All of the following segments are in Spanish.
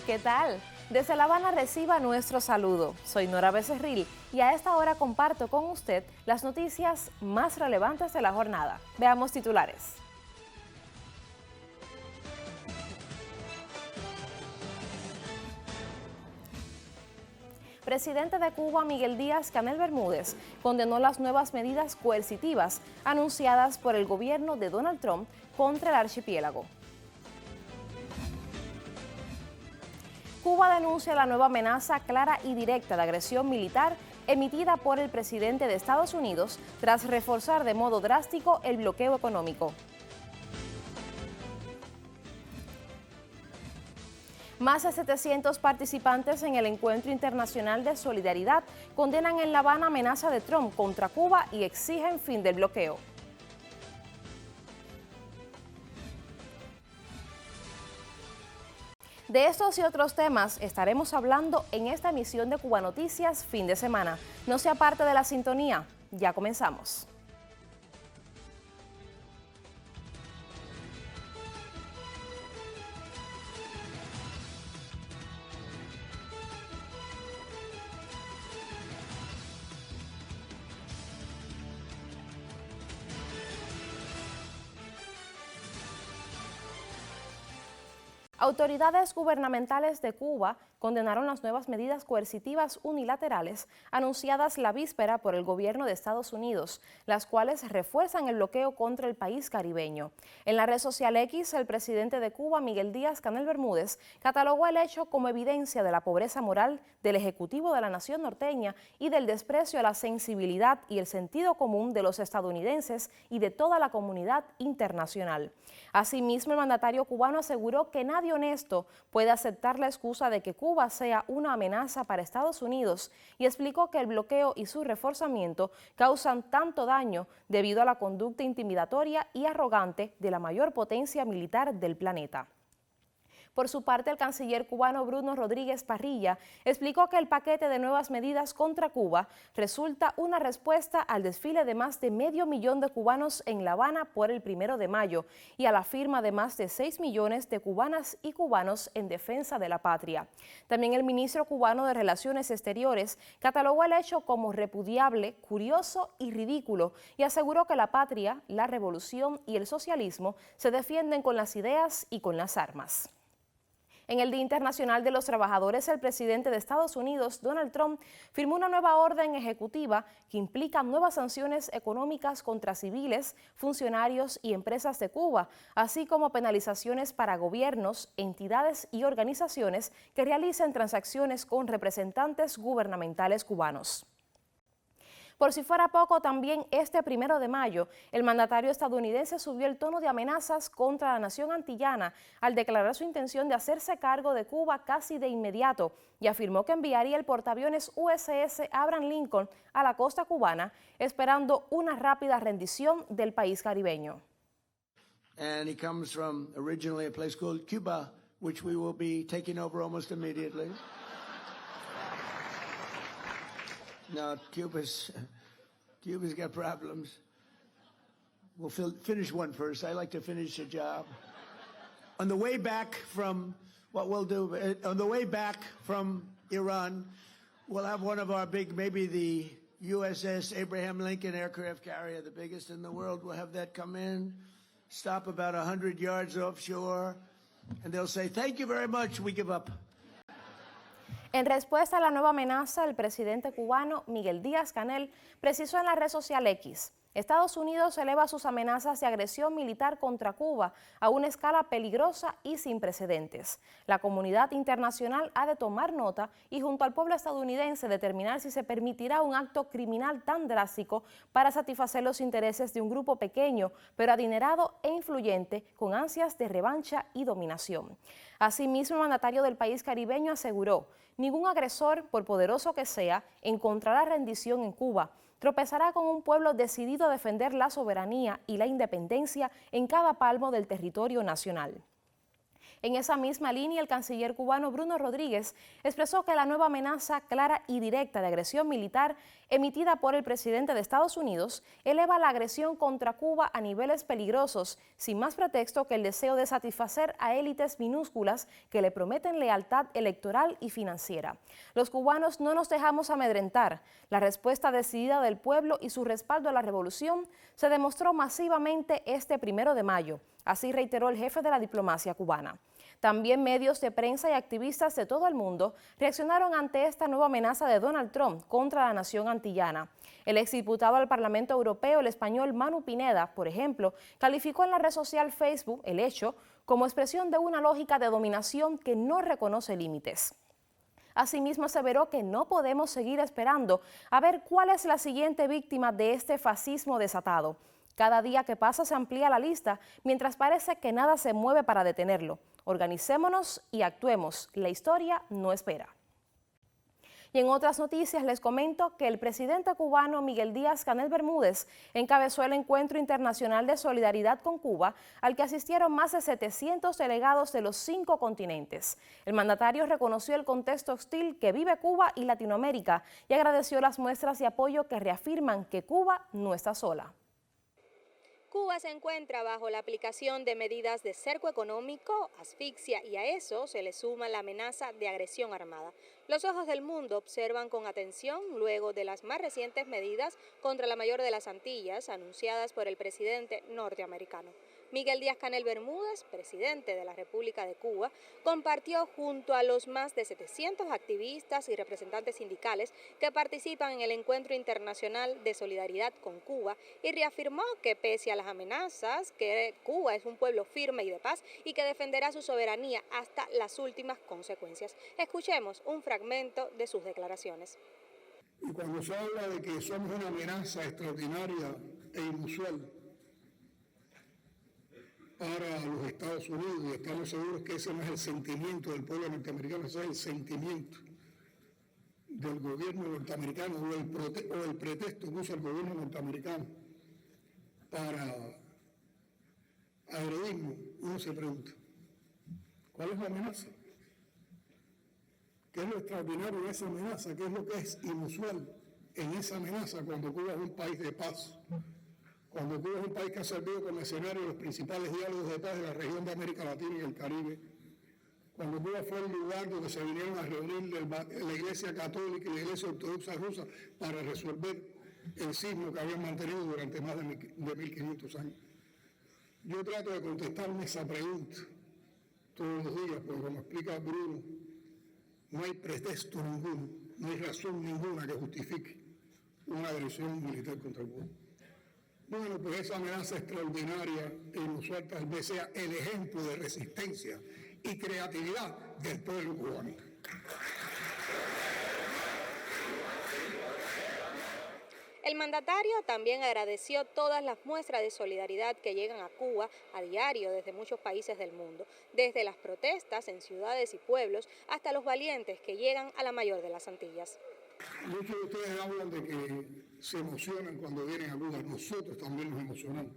¿Qué tal? Desde La Habana reciba nuestro saludo. Soy Nora Becerril y a esta hora comparto con usted las noticias más relevantes de la jornada. Veamos titulares. Presidente de Cuba, Miguel Díaz-Canel Bermúdez, condenó las nuevas medidas coercitivas anunciadas por el gobierno de Donald Trump contra el archipiélago. Cuba denuncia la nueva amenaza clara y directa de agresión militar emitida por el presidente de Estados Unidos tras reforzar de modo drástico el bloqueo económico. Más de 700 participantes en el Encuentro Internacional de Solidaridad condenan en La Habana amenaza de Trump contra Cuba y exigen fin del bloqueo. De estos y otros temas estaremos hablando en esta emisión de Cuba Noticias Fin de Semana. No sea parte de la sintonía, ya comenzamos. Autoridades gubernamentales de Cuba condenaron las nuevas medidas coercitivas unilaterales anunciadas la víspera por el gobierno de Estados Unidos, las cuales refuerzan el bloqueo contra el país caribeño. En la red social X, el presidente de Cuba, Miguel Díaz-Canel Bermúdez, catalogó el hecho como evidencia de la pobreza moral del Ejecutivo de la nación norteña y del desprecio a la sensibilidad y el sentido común de los estadounidenses y de toda la comunidad internacional. Asimismo, el mandatario cubano aseguró que nadie honesto puede aceptar la excusa de que Cuba sea una amenaza para Estados Unidos y explicó que el bloqueo y su reforzamiento causan tanto daño debido a la conducta intimidatoria y arrogante de la mayor potencia militar del planeta. Por su parte, el canciller cubano Bruno Rodríguez Parrilla explicó que el paquete de nuevas medidas contra Cuba resulta una respuesta al desfile de más de 500.000 de cubanos en La Habana por el 1 de mayo y a la firma de más de 6 millones de cubanas y cubanos en defensa de la patria. También el ministro cubano de Relaciones Exteriores catalogó el hecho como repudiable, curioso y ridículo y aseguró que la patria, la revolución y el socialismo se defienden con las ideas y con las armas. En el Día Internacional de los Trabajadores, el presidente de Estados Unidos, Donald Trump, firmó una nueva orden ejecutiva que implica nuevas sanciones económicas contra civiles, funcionarios y empresas de Cuba, así como penalizaciones para gobiernos, entidades y organizaciones que realicen transacciones con representantes gubernamentales cubanos. Por si fuera poco, también este 1 de mayo, el mandatario estadounidense subió el tono de amenazas contra la nación antillana al declarar su intención de hacerse cargo de Cuba casi de inmediato y afirmó que enviaría el portaaviones USS Abraham Lincoln a la costa cubana, esperando una rápida rendición del país caribeño. And he comes from originally a place called Cuba, which we will be taking over almost immediately. No, Cuba's got problems. We'll finish one first. I like to finish the job. On the way back from Iran, we'll have one of our big, maybe the USS Abraham Lincoln aircraft carrier, the biggest in the world. We'll have that come in, stop about 100 yards offshore, and they'll say, "Thank you very much, we give up." En respuesta a la nueva amenaza, el presidente cubano Miguel Díaz-Canel precisó en la red social X: Estados Unidos eleva sus amenazas de agresión militar contra Cuba a una escala peligrosa y sin precedentes. La comunidad internacional ha de tomar nota y junto al pueblo estadounidense determinar si se permitirá un acto criminal tan drástico para satisfacer los intereses de un grupo pequeño, pero adinerado e influyente, con ansias de revancha y dominación. Asimismo, el mandatario del país caribeño aseguró: ningún agresor, por poderoso que sea, encontrará rendición en Cuba. Tropezará con un pueblo decidido a defender la soberanía y la independencia en cada palmo del territorio nacional. En esa misma línea, el canciller cubano Bruno Rodríguez expresó que la nueva amenaza clara y directa de agresión militar emitida por el presidente de Estados Unidos eleva la agresión contra Cuba a niveles peligrosos, sin más pretexto que el deseo de satisfacer a élites minúsculas que le prometen lealtad electoral y financiera. Los cubanos no nos dejamos amedrentar. La respuesta decidida del pueblo y su respaldo a la revolución se demostró masivamente este 1 de mayo. Así reiteró el jefe de la diplomacia cubana. También medios de prensa y activistas de todo el mundo reaccionaron ante esta nueva amenaza de Donald Trump contra la nación antillana. El exdiputado al Parlamento Europeo, el español Manu Pineda, por ejemplo, calificó en la red social Facebook el hecho como expresión de una lógica de dominación que no reconoce límites. Asimismo, aseveró que no podemos seguir esperando a ver cuál es la siguiente víctima de este fascismo desatado. Cada día que pasa se amplía la lista, mientras parece que nada se mueve para detenerlo. Organicémonos y actuemos. La historia no espera. Y en otras noticias les comento que el presidente cubano Miguel Díaz-Canel Bermúdez encabezó el Encuentro Internacional de Solidaridad con Cuba, al que asistieron más de 700 delegados de los 5 continentes. El mandatario reconoció el contexto hostil que vive Cuba y Latinoamérica y agradeció las muestras de apoyo que reafirman que Cuba no está sola. Cuba se encuentra bajo la aplicación de medidas de cerco económico, asfixia, y a eso se le suma la amenaza de agresión armada. Los ojos del mundo observan con atención luego de las más recientes medidas contra la mayor de las Antillas anunciadas por el presidente norteamericano. Miguel Díaz-Canel Bermúdez, presidente de la República de Cuba, compartió junto a los más de 700 activistas y representantes sindicales que participan en el Encuentro Internacional de Solidaridad con Cuba y reafirmó que pese a las amenazas, que Cuba es un pueblo firme y de paz y que defenderá su soberanía hasta las últimas consecuencias. Escuchemos un fragmento de sus declaraciones. Y cuando se habla de que somos una amenaza extraordinaria e inusual para los Estados Unidos, y estamos seguros que ese no es el sentimiento del pueblo norteamericano, ese es el sentimiento del gobierno norteamericano o el pretexto que usa el gobierno norteamericano para agredirnos. Uno se pregunta, ¿cuál es la amenaza? ¿Qué es lo extraordinario de esa amenaza? ¿Qué es lo que es inusual en esa amenaza cuando Cuba es un país de paz? Cuando Cuba es un país que ha servido como escenario de los principales diálogos de paz de la región de América Latina y el Caribe. Cuando Cuba fue el lugar donde se vinieron a reunir la Iglesia Católica y la Iglesia Ortodoxa Rusa para resolver el sismo que habían mantenido durante más de 1500 años. Yo trato de contestarme esa pregunta todos los días, porque como explica Bruno, no hay pretexto ninguno, no hay razón ninguna que justifique una agresión militar contra Cuba. Bueno, pues esa amenaza extraordinaria e inusual tal vez sea el ejemplo de resistencia y creatividad del pueblo cubano. El mandatario también agradeció todas las muestras de solidaridad que llegan a Cuba a diario desde muchos países del mundo, desde las protestas en ciudades y pueblos hasta los valientes que llegan a la mayor de las Antillas. Muchos de ustedes hablan de que se emocionan cuando vienen a Cuba. Nosotros también nos emocionamos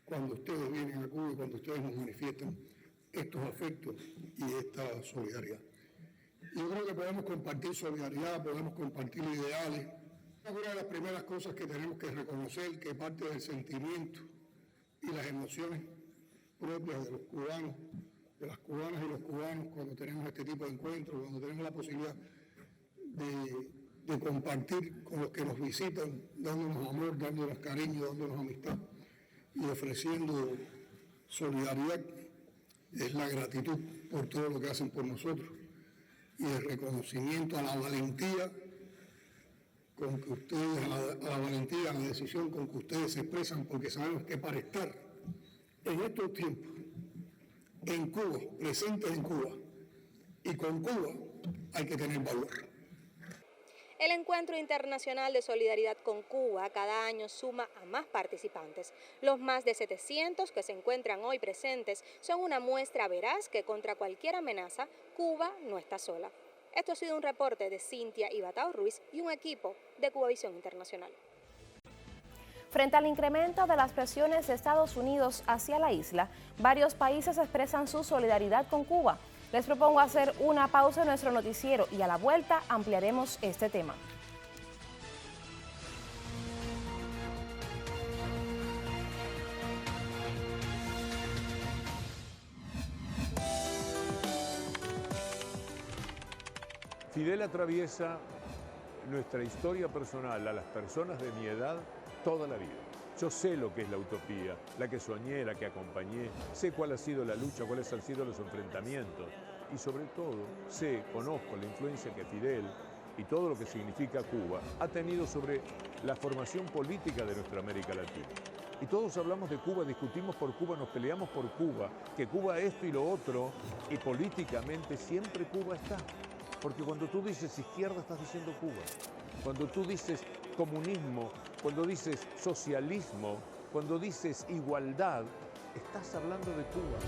cuando ustedes vienen a Cuba y cuando ustedes nos manifiestan estos afectos y esta solidaridad. Yo creo que podemos compartir solidaridad, podemos compartir ideales. Una de las primeras cosas que tenemos que reconocer que parte del sentimiento y las emociones propias de los cubanos, de las cubanas y los cubanos cuando tenemos este tipo de encuentros, cuando tenemos la posibilidad de compartir con los que nos visitan, dándonos amor, dándonos cariño, dándonos amistad y ofreciendo solidaridad, es la gratitud por todo lo que hacen por nosotros y el reconocimiento a la valentía con que ustedes, a la valentía, a la decisión con que ustedes se expresan, porque sabemos que para estar en estos tiempos, en Cuba, presentes en Cuba y con Cuba, hay que tener valor. El Encuentro Internacional de Solidaridad con Cuba cada año suma a más participantes. Los más de 700 que se encuentran hoy presentes son una muestra veraz que contra cualquier amenaza, Cuba no está sola. Esto ha sido un reporte de Cintia Ibatao Ruiz y un equipo de Cubavisión Internacional. Frente al incremento de las presiones de Estados Unidos hacia la isla, varios países expresan su solidaridad con Cuba. Les propongo hacer una pausa en nuestro noticiero y a la vuelta ampliaremos este tema. Fidel atraviesa nuestra historia personal a las personas de mi edad toda la vida. Yo sé lo que es la utopía, la que soñé, la que acompañé, sé cuál ha sido la lucha, cuáles han sido los enfrentamientos y sobre todo conozco la influencia que Fidel y todo lo que significa Cuba ha tenido sobre la formación política de nuestra América Latina. Y todos hablamos de Cuba, discutimos por Cuba, nos peleamos por Cuba, que Cuba esto y lo otro, y políticamente siempre Cuba está. Porque cuando tú dices izquierda estás diciendo Cuba. Cuando tú dices comunismo, cuando dices socialismo, cuando dices igualdad, estás hablando de Cuba.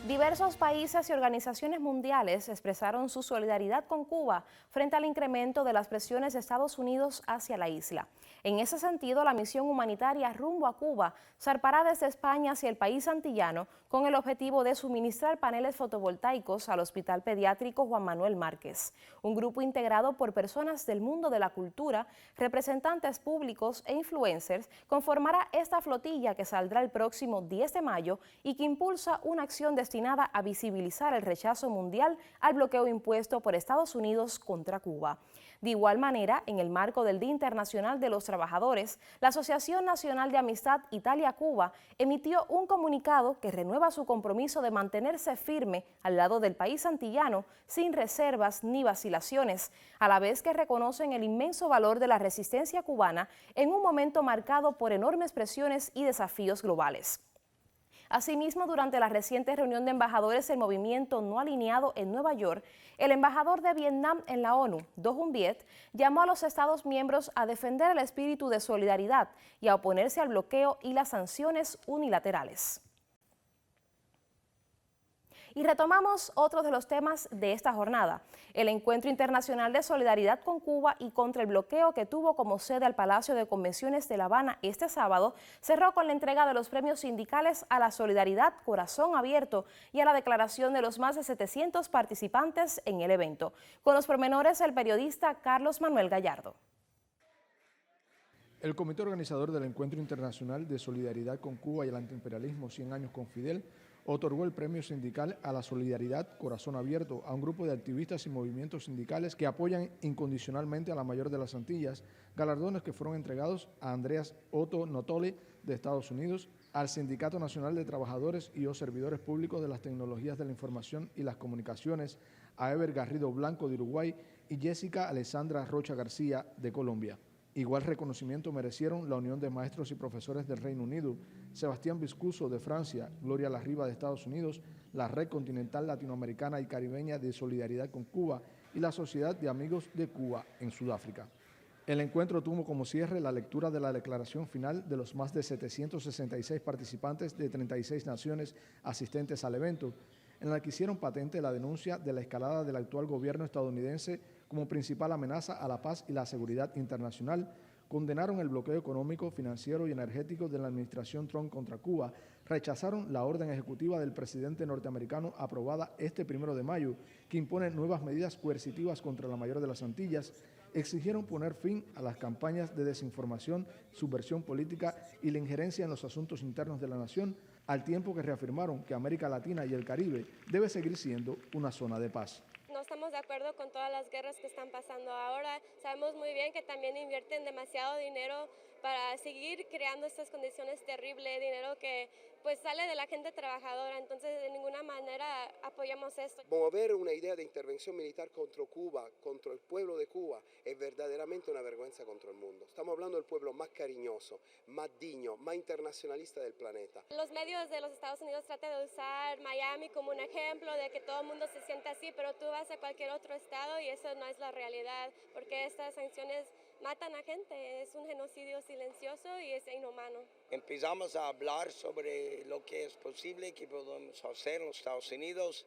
Diversos países y organizaciones mundiales expresaron su solidaridad con Cuba frente al incremento de las presiones de Estados Unidos hacia la isla. En ese sentido, la misión humanitaria rumbo a Cuba zarpará desde España hacia el país antillano con el objetivo de suministrar paneles fotovoltaicos al Hospital Pediátrico Juan Manuel Márquez. Un grupo integrado por personas del mundo de la cultura, representantes públicos e influencers conformará esta flotilla que saldrá el próximo 10 de mayo y que impulsa una acción destinada a visibilizar el rechazo mundial al bloqueo impuesto por Estados Unidos contra Cuba. De igual manera, en el marco del Día Internacional de los Trabajadores, la Asociación Nacional de Amistad Italia-Cuba emitió un comunicado que renueva su compromiso de mantenerse firme al lado del país antillano sin reservas ni vacilaciones, a la vez que reconocen el inmenso valor de la resistencia cubana en un momento marcado por enormes presiones y desafíos globales. Asimismo, durante la reciente reunión de embajadores del movimiento no alineado en Nueva York, el embajador de Vietnam en la ONU, Do Hun Viet, llamó a los Estados miembros a defender el espíritu de solidaridad y a oponerse al bloqueo y las sanciones unilaterales. Y retomamos otro de los temas de esta jornada, el Encuentro Internacional de Solidaridad con Cuba y contra el bloqueo que tuvo como sede al Palacio de Convenciones de La Habana este sábado, cerró con la entrega de los premios sindicales a la solidaridad Corazón Abierto y a la declaración de los más de 700 participantes en el evento. Con los pormenores, el periodista Carlos Manuel Gallardo. El comité organizador del Encuentro Internacional de Solidaridad con Cuba y el Antiimperialismo 100 años con Fidel otorgó el premio sindical a la solidaridad Corazón Abierto a un grupo de activistas y movimientos sindicales que apoyan incondicionalmente a la mayor de las Antillas, galardones que fueron entregados a Andreas Otto Notole de Estados Unidos, al Sindicato Nacional de Trabajadores y o Servidores Públicos de las Tecnologías de la Información y las Comunicaciones, a Ever Garrido Blanco de Uruguay y Jessica Alessandra Rocha García de Colombia. Igual reconocimiento merecieron la Unión de Maestros y Profesores del Reino Unido, Sebastián Viscuso de Francia, Gloria Larriba de Estados Unidos, la Red Continental Latinoamericana y Caribeña de Solidaridad con Cuba y la Sociedad de Amigos de Cuba en Sudáfrica. El encuentro tuvo como cierre la lectura de la declaración final de los más de 766 participantes de 36 naciones asistentes al evento, en la que hicieron patente la denuncia de la escalada del actual gobierno estadounidense como principal amenaza a la paz y la seguridad internacional, condenaron el bloqueo económico, financiero y energético de la administración Trump contra Cuba, rechazaron la orden ejecutiva del presidente norteamericano aprobada este 1 de mayo, que impone nuevas medidas coercitivas contra la mayor de las Antillas, exigieron poner fin a las campañas de desinformación, subversión política y la injerencia en los asuntos internos de la nación, al tiempo que reafirmaron que América Latina y el Caribe debe seguir siendo una zona de paz. No estamos de acuerdo con todas las guerras que están pasando ahora. Sabemos muy bien que también invierten demasiado dinero para seguir creando estas condiciones terribles, dinero que pues sale de la gente trabajadora, entonces de ninguna manera apoyamos esto. Mover una idea de intervención militar contra Cuba, contra el pueblo de Cuba, es verdaderamente una vergüenza contra el mundo. Estamos hablando del pueblo más cariñoso, más digno, más internacionalista del planeta. Los medios de los Estados Unidos tratan de usar Miami como un ejemplo de que todo el mundo se sienta así, pero tú vas a cualquier otro estado y eso no es la realidad, porque estas sanciones matan a gente. Es un genocidio silencioso y es inhumano. Empezamos a hablar sobre lo que es posible que podemos hacer en los Estados Unidos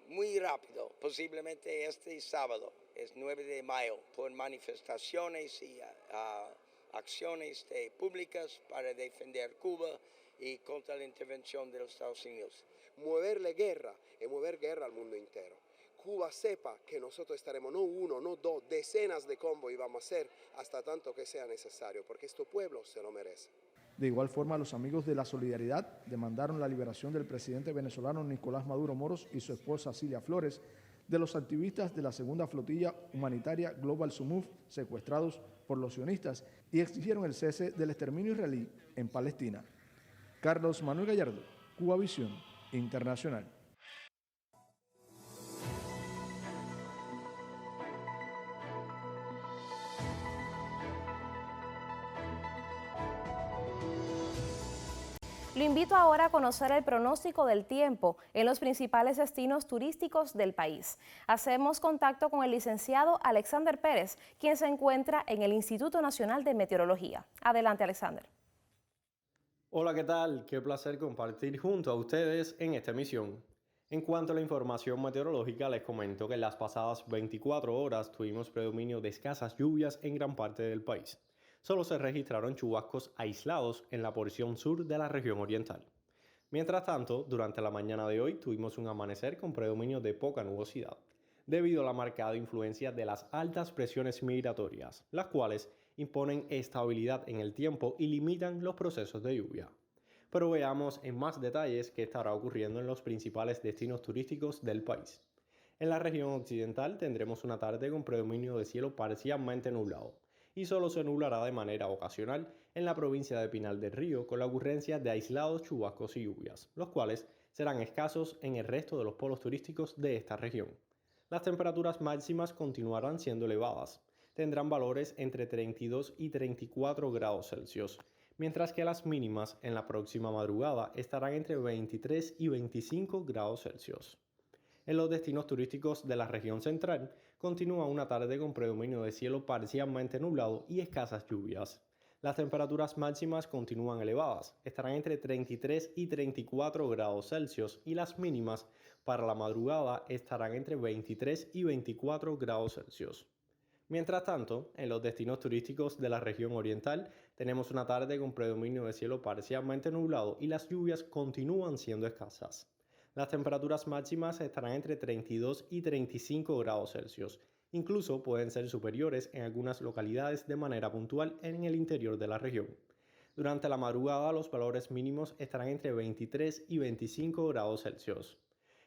muy rápido, posiblemente este sábado, es 9 de mayo, por manifestaciones y acciones públicas para defender Cuba y contra la intervención de los Estados Unidos. Moverle guerra y mover guerra al mundo entero. Cuba sepa que nosotros estaremos no uno, no dos, decenas de convoy vamos a hacer hasta tanto que sea necesario, porque este pueblo se lo merece. De igual forma, los amigos de la Solidaridad demandaron la liberación del presidente venezolano Nicolás Maduro Moros y su esposa Cilia Flores, de los activistas de la segunda flotilla humanitaria Global Sumuf secuestrados por los sionistas y exigieron el cese del exterminio israelí en Palestina. Carlos Manuel Gallardo, Cubavisión Internacional. Lo invito ahora a conocer el pronóstico del tiempo en los principales destinos turísticos del país. Hacemos contacto con el licenciado Alexander Pérez, quien se encuentra en el Instituto Nacional de Meteorología. Adelante, Alexander. Hola, ¿qué tal? Qué placer compartir junto a ustedes en esta emisión. En cuanto a la información meteorológica, les comento que en las pasadas 24 horas tuvimos predominio de escasas lluvias en gran parte del país. Solo se registraron chubascos aislados en la porción sur de la región oriental. Mientras tanto, durante la mañana de hoy tuvimos un amanecer con predominio de poca nubosidad, debido a la marcada influencia de las altas presiones migratorias, las cuales imponen estabilidad en el tiempo y limitan los procesos de lluvia. Pero veamos en más detalles qué estará ocurriendo en los principales destinos turísticos del país. En la región occidental tendremos una tarde con predominio de cielo parcialmente nublado, y solo se nublará de manera ocasional en la provincia de Pinar del Río con la ocurrencia de aislados chubascos y lluvias, los cuales serán escasos en el resto de los polos turísticos de esta región. Las temperaturas máximas continuarán siendo elevadas, tendrán valores entre 32 y 34 grados Celsius, mientras que las mínimas en la próxima madrugada estarán entre 23 y 25 grados Celsius. En los destinos turísticos de la región central, continúa una tarde con predominio de cielo parcialmente nublado y escasas lluvias. Las temperaturas máximas continúan elevadas, estarán entre 33 y 34 grados Celsius y las mínimas para la madrugada estarán entre 23 y 24 grados Celsius. Mientras tanto, en los destinos turísticos de la región oriental, tenemos una tarde con predominio de cielo parcialmente nublado y las lluvias continúan siendo escasas. Las temperaturas máximas estarán entre 32 y 35 grados Celsius. Incluso pueden ser superiores en algunas localidades de manera puntual en el interior de la región. Durante la madrugada los valores mínimos estarán entre 23 y 25 grados Celsius.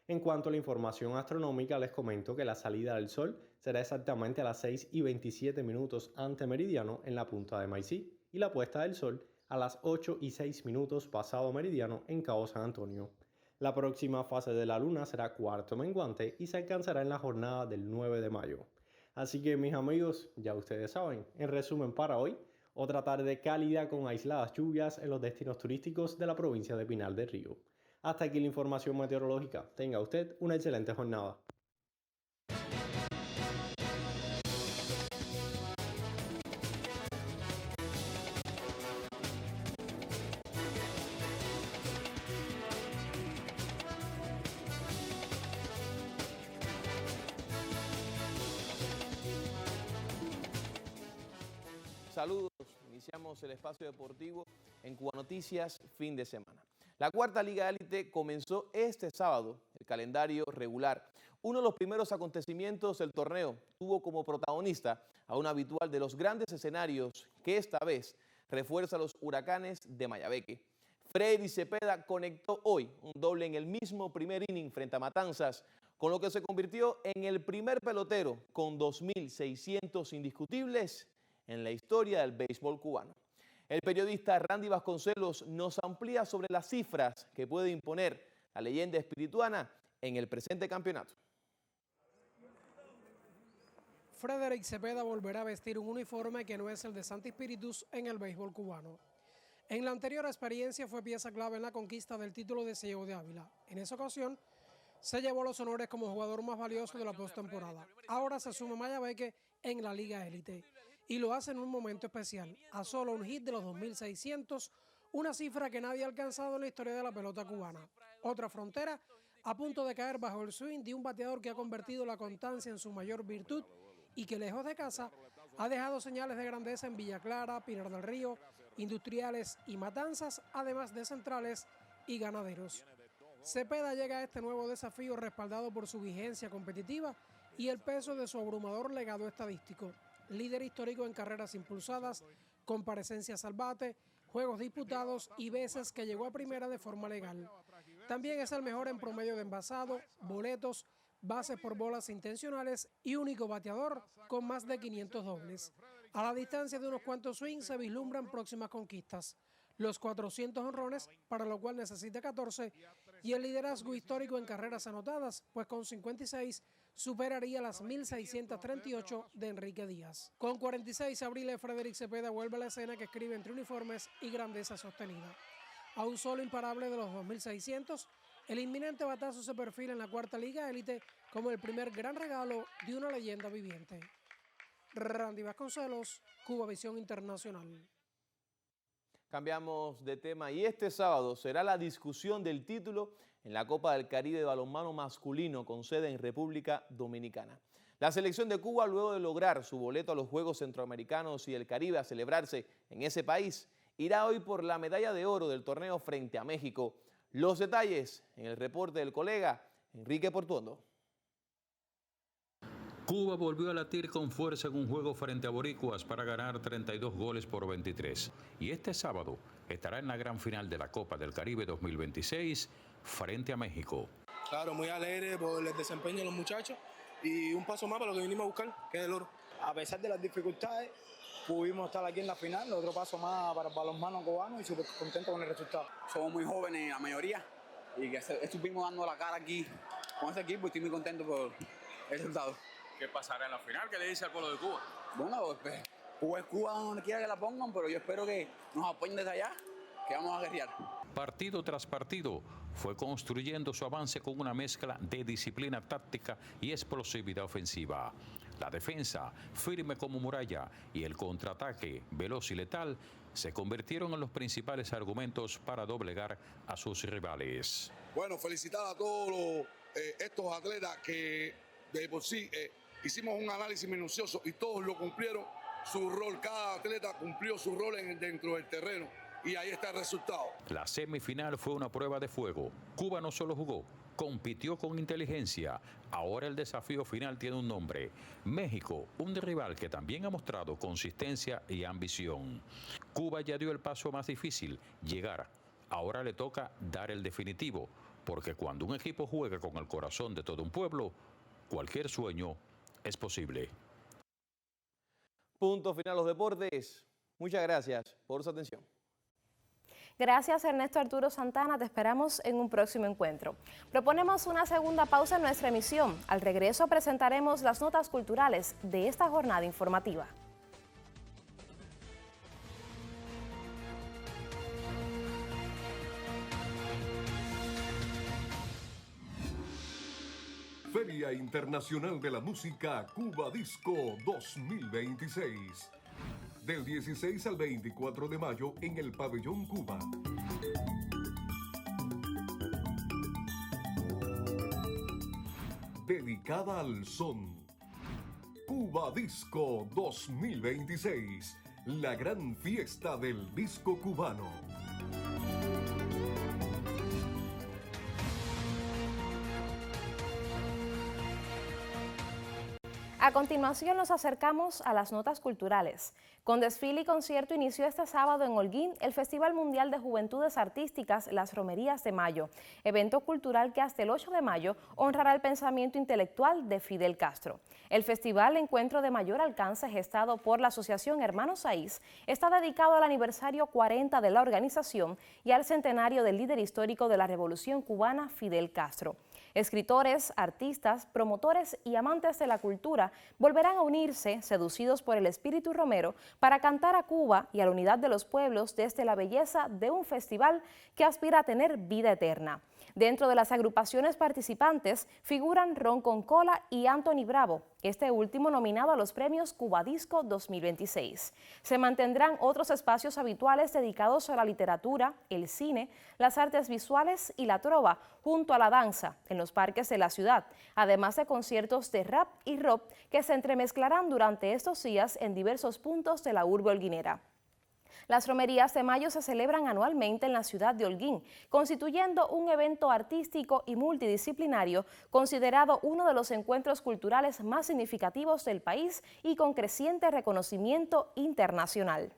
En cuanto a la información astronómica, les comento que la salida del sol será exactamente a las 6 y 27 minutos ante meridiano en la punta de Maicí y la puesta del sol a las 8 y 6 minutos pasado meridiano en Cabo San Antonio. La próxima fase de la luna será cuarto menguante y se alcanzará en la jornada del 9 de mayo. Así que mis amigos, ya ustedes saben, en resumen para hoy, otra tarde cálida con aisladas lluvias en los destinos turísticos de la provincia de Pinar del Río. Hasta aquí la información meteorológica. Tenga usted una excelente jornada. Saludos, iniciamos el espacio deportivo en Cuba Noticias fin de semana. La cuarta Liga Élite comenzó este sábado, el calendario regular. Uno de los primeros acontecimientos del torneo tuvo como protagonista a un habitual de los grandes escenarios que esta vez refuerza a los Huracanes de Mayabeque. Freddy Cepeda conectó hoy un doble en el mismo primer inning frente a Matanzas, con lo que se convirtió en el primer pelotero con 2.600 indiscutibles en la historia del béisbol cubano. El periodista Randy Vasconcelos nos amplía sobre las cifras que puede imponer la leyenda espirituana en el presente campeonato. Frederick Cepeda volverá a vestir un uniforme que no es el de Santi Spíritus en el béisbol cubano. En la anterior experiencia fue pieza clave en la conquista del título de Ciego de Ávila. En esa ocasión se llevó los honores como jugador más valioso de la postemporada. Ahora se suma Mayabeque en la Liga Élite y lo hace en un momento especial, a solo un hit de los 2.600, una cifra que nadie ha alcanzado en la historia de la pelota cubana. Otra frontera a punto de caer bajo el swing de un bateador que ha convertido la constancia en su mayor virtud y que lejos de casa ha dejado señales de grandeza en Villa Clara, Pinar del Río, Industriales y Matanzas, además de centrales y ganaderos. Cepeda llega a este nuevo desafío respaldado por su vigencia competitiva y el peso de su abrumador legado estadístico. Líder histórico en carreras impulsadas, comparecencias al bate, juegos disputados y veces que llegó a primera de forma legal. También es el mejor en promedio de envasado, boletos, bases por bolas intencionales y único bateador con más de 500 dobles. A la distancia de unos cuantos swings se vislumbran próximas conquistas. Los 400 honrones, para lo cual necesita 14, y el liderazgo histórico en carreras anotadas, pues con 56 superaría las 1.638 de Enrique Díaz. Con 46 abriles, Frederick Cepeda vuelve a la escena que escribe entre uniformes y grandeza sostenida. A un solo imparable de los 2.600, el inminente batazo se perfila en la cuarta Liga Élite como el primer gran regalo de una leyenda viviente. Randy Vasconcelos, Cubavisión Internacional. Cambiamos de tema y este sábado será la discusión del título en la Copa del Caribe de balonmano masculino con sede en República Dominicana. La selección de Cuba, luego de lograr su boleto a los Juegos Centroamericanos y el Caribe a celebrarse en ese país, irá hoy por la medalla de oro del torneo frente a México. Los detalles en el reporte del colega Enrique Portuondo. Cuba volvió a latir con fuerza en un juego frente a Boricuas para ganar 32 goles por 23. Y este sábado estará en la gran final de la Copa del Caribe 2026 frente a México. Claro, muy alegre por el desempeño de los muchachos y un paso más para lo que vinimos a buscar, que es el oro. A pesar de las dificultades, pudimos estar aquí en la final, otro paso más para el balonmano cubano y súper contento con el resultado. Somos muy jóvenes la mayoría y que estuvimos dando la cara aquí con este equipo y estoy muy contento por el resultado. ¿Qué pasará en la final? ¿Qué le dice al pueblo de Cuba? Bueno, pues, Cuba es Cuba donde quiera que la pongan, pero yo espero que nos apoyen desde allá, que vamos a guerrear. Partido tras partido, fue construyendo su avance con una mezcla de disciplina táctica y explosividad ofensiva. La defensa, firme como muralla, y el contraataque, veloz y letal, se convirtieron en los principales argumentos para doblegar a sus rivales. Bueno, felicitar a todos estos atletas que de por sí hicimos un análisis minucioso y todos lo cumplieron su rol. Cada atleta cumplió su rol dentro del terreno y ahí está el resultado. La semifinal fue una prueba de fuego. Cuba no solo jugó, compitió con inteligencia. Ahora el desafío final tiene un nombre: México, un rival que también ha mostrado consistencia y ambición. Cuba ya dio el paso más difícil, llegar. Ahora le toca dar el definitivo, porque cuando un equipo juega con el corazón de todo un pueblo, cualquier sueño es posible. Punto final los deportes. Muchas gracias por su atención. Gracias, Ernesto Arturo Santana. Te esperamos en un próximo encuentro. Proponemos una segunda pausa en nuestra emisión. Al regreso presentaremos las notas culturales de esta jornada informativa. Feria Internacional de la Música Cuba Disco 2026. Del 16 al 24 de mayo en el Pabellón Cuba. Dedicada al son. Cuba Disco 2026. La gran fiesta del disco cubano. A continuación nos acercamos a las notas culturales. Con desfile y concierto inició este sábado en Holguín el Festival Mundial de Juventudes Artísticas Las Romerías de Mayo, evento cultural que hasta el 8 de mayo honrará el pensamiento intelectual de Fidel Castro. El festival, encuentro de mayor alcance gestado por la Asociación Hermanos Saiz, está dedicado al aniversario 40 de la organización y al centenario del líder histórico de la Revolución Cubana, Fidel Castro. Escritores, artistas, promotores y amantes de la cultura volverán a unirse, seducidos por el espíritu romero, para cantar a Cuba y a la unidad de los pueblos desde la belleza de un festival que aspira a tener vida eterna. Dentro de las agrupaciones participantes figuran Ron Con Cola y Anthony Bravo, este último nominado a los premios Cuba Disco 2026. Se mantendrán otros espacios habituales dedicados a la literatura, el cine, las artes visuales y la trova, junto a la danza, en los parques de la ciudad, además de conciertos de rap y rock que se entremezclarán durante estos días en diversos puntos de la urbe holguinera. Las romerías de mayo se celebran anualmente en la ciudad de Holguín, constituyendo un evento artístico y multidisciplinario considerado uno de los encuentros culturales más significativos del país y con creciente reconocimiento internacional.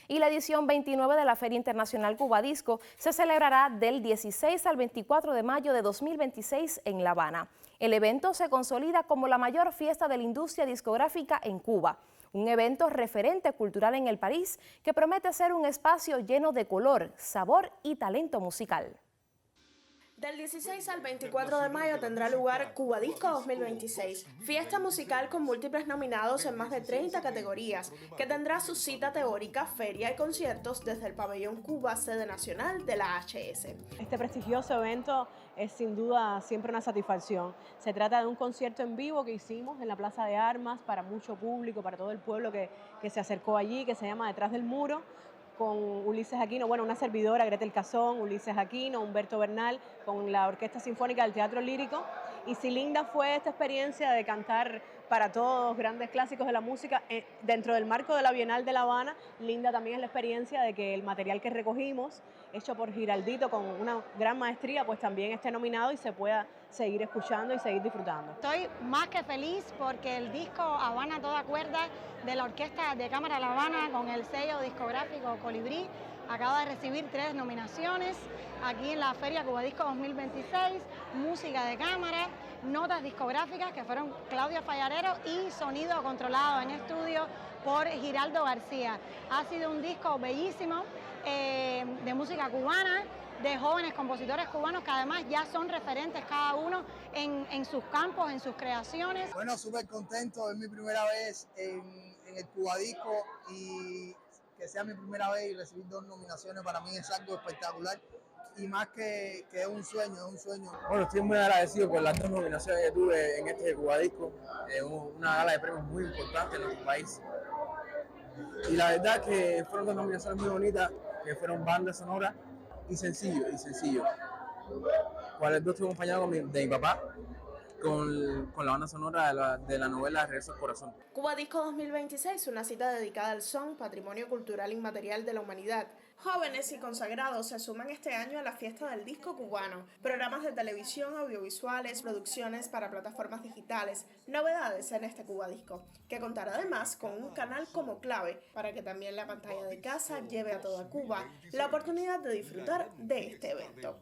Y la edición 29 de la Feria Internacional Cuba Disco se celebrará del 16 al 24 de mayo de 2026 en La Habana. El evento se consolida como la mayor fiesta de la industria discográfica en Cuba, un evento referente cultural en el país que promete ser un espacio lleno de color, sabor y talento musical. Del 16 al 24 de mayo tendrá lugar Cuba Disco 2026, fiesta musical con múltiples nominados en más de 30 categorías, que tendrá su cita teórica, feria y conciertos desde el pabellón Cuba, sede nacional de la HS. Este prestigioso evento es sin duda siempre una satisfacción. Se trata de un concierto en vivo que hicimos en la Plaza de Armas para mucho público, para todo el pueblo que se acercó allí, que se llama Detrás del Muro, con Ulises Aquino, una servidora, Gretel Cazón, Ulises Aquino, Humberto Bernal, con la Orquesta Sinfónica del Teatro Lírico. Y si linda fue esta experiencia de cantar para todos grandes clásicos de la música dentro del marco de la Bienal de La Habana, linda también es la experiencia de que el material que recogimos, hecho por Giraldito con una gran maestría, pues también esté nominado y se pueda seguir escuchando y seguir disfrutando. Estoy más que feliz porque el disco Habana Toda Cuerda de la Orquesta de Cámara La Habana con el sello discográfico Colibrí acaba de recibir 3 nominaciones aquí en la Feria Cuba Disco 2026, música de cámara, notas discográficas que fueron Claudia Fallarero y sonido controlado en estudio por Giraldo García. Ha sido un disco bellísimo de música cubana, de jóvenes compositores cubanos que además ya son referentes cada uno en sus campos, en sus creaciones. Bueno, súper contento, es mi primera vez en el Cuba Disco y que sea mi primera vez y recibir 2 nominaciones para mí es algo espectacular y más que es un sueño, es un sueño. Bueno, estoy muy agradecido por las 2 nominaciones que tuve en este Cuba Disco, una gala de premios muy importante en nuestro país. Y la verdad que fueron 2 nominaciones muy bonitas, que fueron banda sonora y sencillo. Cuales 2 estuve acompañado de mi papá, con la banda sonora de la novela Regreso al Corazón. Cuba Disco 2026, una cita dedicada al son, patrimonio cultural inmaterial de la humanidad. Jóvenes y consagrados se suman este año a la fiesta del disco cubano. Programas de televisión, audiovisuales, producciones para plataformas digitales, novedades en este Cuba Disco, que contará además con un canal como clave para que también la pantalla de casa lleve a toda Cuba la oportunidad de disfrutar de este evento.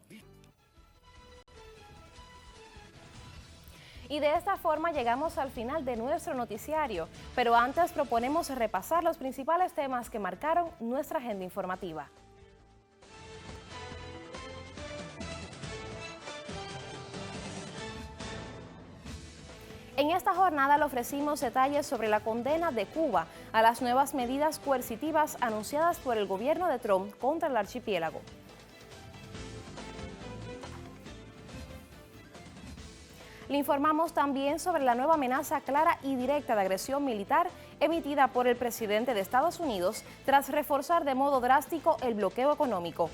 Y de esta forma llegamos al final de nuestro noticiario, pero antes proponemos repasar los principales temas que marcaron nuestra agenda informativa. En esta jornada le ofrecimos detalles sobre la condena de Cuba a las nuevas medidas coercitivas anunciadas por el gobierno de Trump contra el archipiélago. Le informamos también sobre la nueva amenaza clara y directa de agresión militar emitida por el presidente de Estados Unidos tras reforzar de modo drástico el bloqueo económico.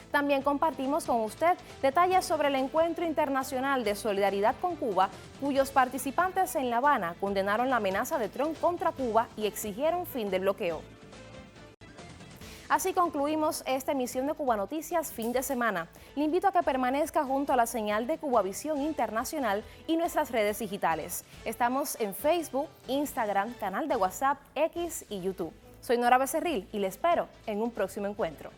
También compartimos con usted detalles sobre el Encuentro Internacional de Solidaridad con Cuba, cuyos participantes en La Habana condenaron la amenaza de Trump contra Cuba y exigieron fin del bloqueo. Así concluimos esta emisión de Cuba Noticias fin de semana. Le invito a que permanezca junto a la señal de Cubavisión Internacional y nuestras redes digitales. Estamos en Facebook, Instagram, canal de WhatsApp, X y YouTube. Soy Nora Becerril y le espero en un próximo encuentro.